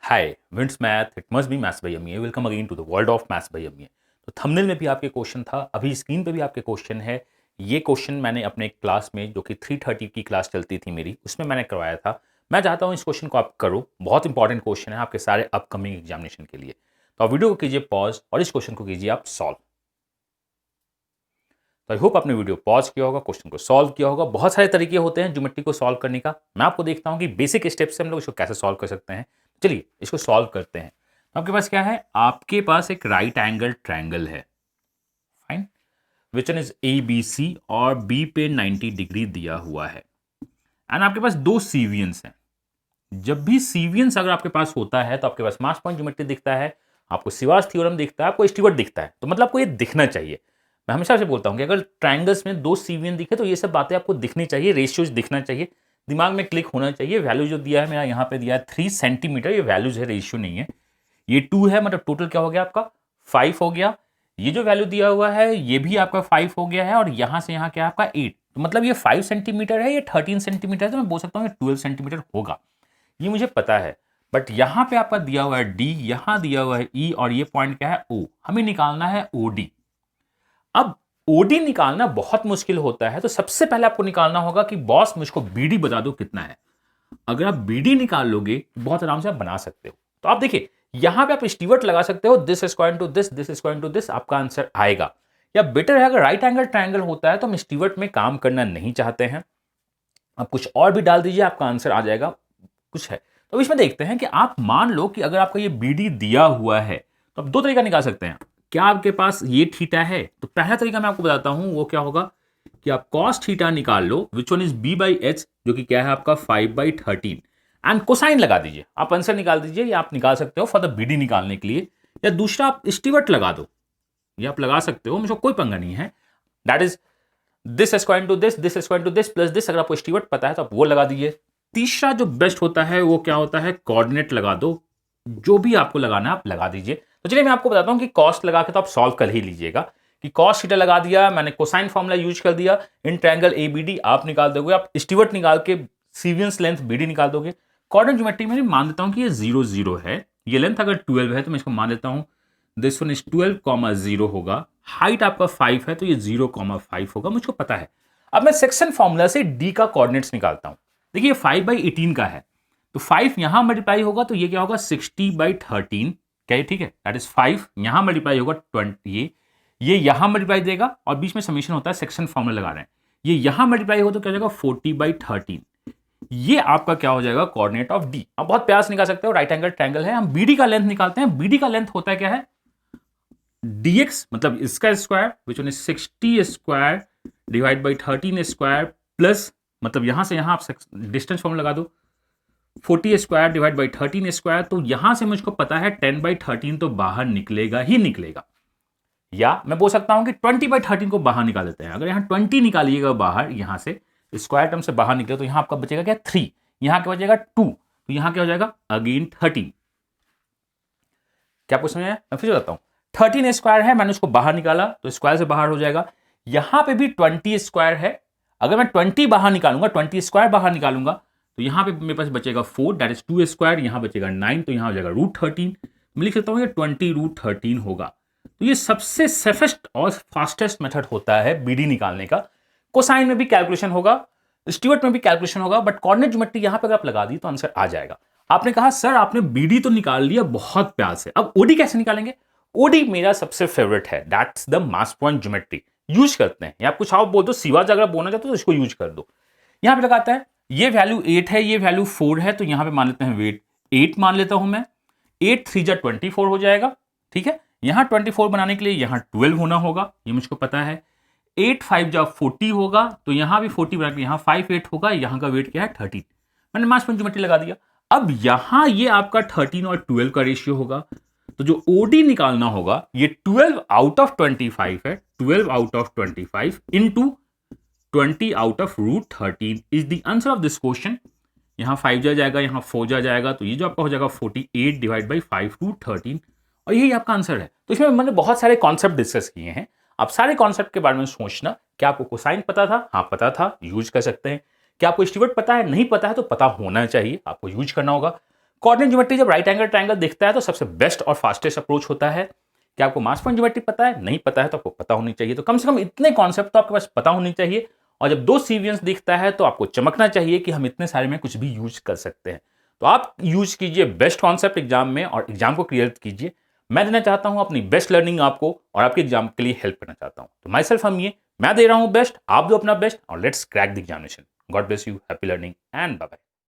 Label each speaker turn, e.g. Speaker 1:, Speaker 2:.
Speaker 1: Hi winds math it must be maths by MA welcome again to the world of maths by MA. तो thumbnail में भी आपके question था, अभी screen पे भी आपके क्वेश्चन है। ये क्वेश्चन मैंने अपने क्लास में जो कि 3:30 की क्लास चलती थी मेरी, उसमें मैंने करवाया था। मैं चाहता हूँ इस क्वेश्चन को आप करो, बहुत इंपॉर्टेंट क्वेश्चन है आपके सारे अपकमिंग एग्जामिनेशन के लिए। तो आप वीडियो को कीजिए पॉज और इस क्वेश्चन को कीजिए आप सॉल्व। तो आई होप आपने वीडियो पॉज किया होगा, क्वेश्चन को सॉल्व किया होगा। बहुत सारे तरीके होते हैं ज्योमेट्री को सॉल्व करने का। मैं आपको देखता हूँ कि बेसिक स्टेप से हम लोग इसको कैसे सॉल्व कर सकते हैं। चलिए इसको सॉल्व करते हैं। आपके पास क्या है? आपके पास एक राइट एंगल ट्रायंगल है, fine, which one is A B C और बी पे 90 डिग्री दिया हुआ है। एंड आपके पास दो सीवियंस हैं। जब भी सीवियंस अगर आपके पास होता है तो आपके पास मास पॉइंट ज्योमेट्री दिखता है, आपको सिवास थ्योरम दिखता है, आपको स्टीवर्ट दिखता है। तो मतलब आपको ये दिखना चाहिए। मैं हमेशा से बोलता हूँ कि अगर ट्रायंगल्स में दो सीवियन दिखे तो ये सब बातें आपको दिखनी चाहिए, रेशियोज दिखना चाहिए, दिमाग में क्लिक होना चाहिए। वैल्यू जो दिया है मेरा यहाँ पे दिया है 3 सेंटीमीटर, ये वैल्यूज है, रेशियो नहीं है। ये 2 है, मतलब टोटल क्या हो गया आपका 5 हो गया। ये जो वैल्यू दिया हुआ है ये भी आपका 5 हो गया है, और यहां से यहां क्या है आपका 8। तो मतलब ये 5 सेंटीमीटर है, ये 13 सेंटीमीटर है, तो मैं बोल सकता हूँ ये 12 सेंटीमीटर होगा। ये मुझे पता है। बट यहां पे आपका दिया हुआ है डी, यहां दिया हुआ है ई, और ये पॉइंट क्या है ओ। हमें निकालना है ओडी। अब ओडी निकालना बहुत मुश्किल होता है, तो सबसे पहले आपको निकालना होगा कि बॉस मुझको बीडी बता दो कितना है। अगर आप बीडी निकाल लोगे बहुत आराम से आप बना सकते हो। तो आप देखिए यहां पे आप स्टीवर्ट लगा सकते हो, this square to this square to this, आपका आंसर आएगा। या बेटर है अगर राइट एंगल ट्रायंगल होता है तो हम स्टीवर्ट में काम करना नहीं चाहते हैं, आप कुछ और भी डाल दीजिए, आपका आंसर आ जाएगा। कुछ है तो इसमें देखते हैं कि आप मान लो कि अगर आपका ये बीडी दिया हुआ है तो आप दो तरीका निकाल सकते हैं। क्या आपके पास ये थीटा है? तो पहला तरीका मैं आपको बताता हूं, वो क्या होगा कि आप कॉस थीटा निकाल लो, which one is B by H, जो कि क्या है आपका 5/13, एंड कोसाइन लगा दीजिए, आप आंसर निकाल दीजिए। या आप निकाल सकते हो फॉर द बीडी निकालने के लिए, या दूसरा आप स्टीवर्ट लगा दो, ये आप लगा सकते हो, मुझे कोई पंगा नहीं है। That is this square to this square to this plus this. अगर आपको स्टीवर्ट पता है तो आप वो लगा दीजिए। तीसरा जो बेस्ट होता है वो क्या होता है, कोऑर्डिनेट लगा दो। जो भी आपको लगाना है आप लगा दीजिए। तो चलिए मैं आपको बताता हूं कि कॉस्ट लगा के तो आप सॉल्व कर ही लीजिएगा। कि कॉस्ट थीटा लगा दिया मैंने, कोसाइन फॉर्मूला यूज कर दिया, इन ट्रायंगल एबीडी आप निकाल दोगे, आप स्टीवर्ट निकाल के सीवियंस लेंथ बीडी निकाल दोगे। कोऑर्डिनेट ज्योमेट्री में मान देता हूं कि ये 0 0 है, ये लेंथ अगर 12 है तो मैं इसको मान देता हूं दिस वन इज 12,0 होगा। हाइट आपका 5 है तो ये 0,5 होगा, मुझको पता है। अब मैं सेक्शन फॉर्मूला से डी का कोऑर्डिनेट्स निकालता हूं। देखिए 5/18 का है, तो 5 यहां मल्टीप्लाई होगा तो ये क्या होगा 60/13, क्या ये ठीक है? दैट इज 5 यहां मल्टीप्लाई होगा 20, ये यहां मल्टीप्लाई देगा, और बीच में समेशन होता है, सेक्शन फॉर्मूला लगा रहे हैं। ये यहां मल्टीप्लाई होगा तो क्या हो जाएगा 40/13। ये आपका क्या हो जाएगा कोऑर्डिनेट ऑफ डी। आप बहुत प्यार से निकाल सकते हो, राइट एंगल ट्रायंगल है। हम बीडी का लेंथ निकालते हैं। बीडी का लेंथ होता है क्या है, dx मतलब इसका square, which one is 60 square divide by 13 square, plus मतलब यहां से यहां आप डिस्टेंस फॉर्मूला लगा दो, 40 स्क्वायर डिवाइड बाई 13 स्क्वायर। तो यहां से मुझको पता है 10/13 तो बाहर निकलेगा ही निकलेगा। या मैं बोल सकता हूं कि 20/13 को बाहर निकाल देते हैं। अगर यहां 20 निकालिएगा बाहर, यहां से स्क्वायर टर्म से बाहर निकले, तो यहां आपका बचेगा क्या 3, यहां क्या बचेगा 2, तो यहां क्या हो जाएगा अगेन 13। क्या आपको समझ आया? मैं फिर बताता हूं। 13 स्क्वायर है, मैंने उसको बाहर निकाला तो स्क्वायर से बाहर हो जाएगा। यहां पे भी 20 स्क्वायर है, अगर मैं 20 बाहर निकालूंगा, 20 स्क्वायर बाहर निकालूंगा, तो यहां पे मेरे पास बचेगा 4, दैट इज 2 स्क्वायर, यहां बचेगा 9, तो यहां हो जाएगा √13। मैं लिख सकता हूं ये 20√13 होगा। तो ये सबसे सेफेस्ट और फास्टेस्ट मेथड होता है बीडी निकालने का। कोसाइन में भी कैलकुलेशन होगा, स्टीवर्ट में भी कैलकुलेशन होगा, बट कोऑर्डिनेट ज्योमेट्री यहां पे अगर आप लगा दी तो आंसर आ जाएगा। आपने कहा सर आपने बीडी तो निकाल लिया बहुत प्यार से, अब ओडी कैसे निकालेंगे? ओडी मेरा सबसे फेवरेट है, that's the mass point geometry. Use करते हैं, या कुछ आप बोल दो सिवाज, अगर बोलना चाहते हो तो इसको यूज कर दो। यहां पे लगाता है ये वैल्यू 8 है, ये वैल्यू 4 है, तो यहां पे मान लेते हैं वेट 8 मान लेता हूं मैं। 8 3 जा 24 हो जाएगा, ठीक है। यहां 24 बनाने के लिए यहां 12 होना होगा, ये मुझको पता है। 8 5 जा 40 होगा, तो यहां भी 40 बना के यहां 5 8 होगा, यहां का वेट क्या है 13। मैंने मास पॉइंट ज्योमेट्री लगा दिया। अब यहां ये आपका 13 और 12 का रेशियो होगा, तो जो ओडी निकालना होगा ये 12 आउट ऑफ 25 है, 12 out of 25 into 20 out of √13 is the answer of this question. यहां 5 जा जाएगा, यहां 4 जा जाएगा, तो ये जो आपका हो जाएगा 48 डिवाइड बाई 5/13, और यही आपका आंसर है। तो इसमें मैंने बहुत सारे कॉन्सेप्ट डिस्कस किए हैं। आप सारे कॉन्सेप्ट के बारे में सोचना। क्या आपको कोसाइन पता था? हाँ पता था, यूज कर सकते हैं। क्या आपको स्टीवर्ट पता है? नहीं पता है तो पता होना चाहिए, आपको यूज करना होगा। कोऑर्डिनेट ज्योमेट्री जब राइट एंगल ट्रायंगल दिखता है तो सबसे बेस्ट और फास्टेस्ट अप्रोच होता है कि आपको मास पॉइंट ज्योमेट्री पता है, नहीं पता है तो आपको पता होनी चाहिए। तो कम से कम इतने कॉन्सेप्ट तो आपके पास पता होनी चाहिए। और जब दो सीवियंस दिखता है तो आपको चमकना चाहिए कि हम इतने सारे में कुछ भी यूज कर सकते हैं। तो आप यूज कीजिए बेस्ट कॉन्सेप्ट एग्जाम में और एग्जाम को क्लियर कीजिए। मैं देना चाहता हूं अपनी बेस्ट लर्निंग आपको और आपके एग्जाम के लिए हेल्प करना चाहता हूं। तो माई सेल्फ हम ये मैं दे रहा हूं बेस्ट, आप दो अपना बेस्ट और let's crack the examination. God bless you, happy learning and bye bye.